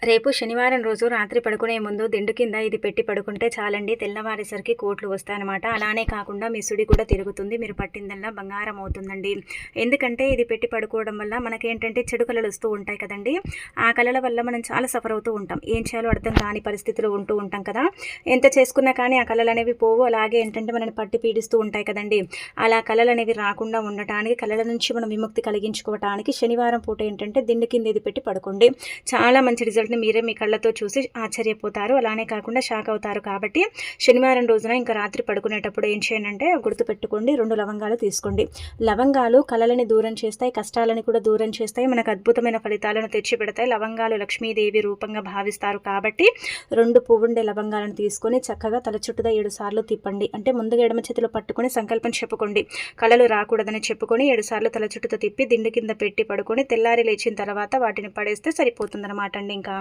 రేపు శనివారం రోజు రాత్రి పడుకునే ముందు దిండు కింద ఇది పెట్టి పడుకుంటే చాలండి, తెల్లవారేసరికి కోట్లు వస్తాయన్నమాట. అలానే కాకుండా మీ సుడి కూడా తిరుగుతుంది, మీరు పట్టిందల్లా బంగారం అవుతుందండి. ఎందుకంటే ఇది పెట్టి పడుకోవడం వల్ల మనకేంటంటే చెడు కళలు వస్తూ ఉంటాయి కదండి. ఆ కళల వల్ల మనం చాలా సఫర్ అవుతూ ఉంటాం, ఏం చేయాలో అర్థం కాని పరిస్థితులు ఉంటూ ఉంటాం కదా. ఎంత చేసుకున్నా కానీ ఆ కళలు అనేవి పోవు, అలాగే ఏంటంటే మనని పట్టి పీడిస్తూ ఉంటాయి కదండి. అలా కళలు అనేవి రాకుండా ఉండటానికి, కళల నుంచి మనం విముక్తి కలిగించుకోవటానికి శనివారం పూట ఏంటంటే దిండు కింద ఇది పెట్టి పడుకోండి. చాలా మంచి రిజల్ట్ మీరే మీ కళ్ళతో చూసి ఆశ్చర్యపోతారు, అలానే కాకుండా షాక్ అవుతారు. కాబట్టి శనివారం రోజున ఇంకా రాత్రి పడుకునేటప్పుడు ఏం చేయండి, గుర్తుపెట్టుకోండి, 2 లవంగాలు తీసుకోండి. లవంగాలు కళలని దూరం చేస్తాయి, కష్టాలని కూడా దూరం చేస్తాయి, మనకు అద్భుతమైన ఫలితాలను తెచ్చిపెడతాయి. లవంగాలు లక్ష్మీదేవి రూపంగా భావిస్తారు కాబట్టి 2 పువ్వుండే లవంగాలను తీసుకొని చక్కగా తల చుట్టూదా 7 సార్లు తిప్పండి. అంటే ముందుగా ఎడమ చేతిలో పట్టుకొని సంకల్పం చెప్పుకోండి, కళలు రాకూడదని చెప్పుకొని 7 సార్లు తల చుట్టూతో తిప్పి దిండు కింద పెట్టి పడుకొని తెల్లారి లేచిన తర్వాత వాటిని పడేస్తే సరిపోతుందన్నమాట అండి. ఇంకా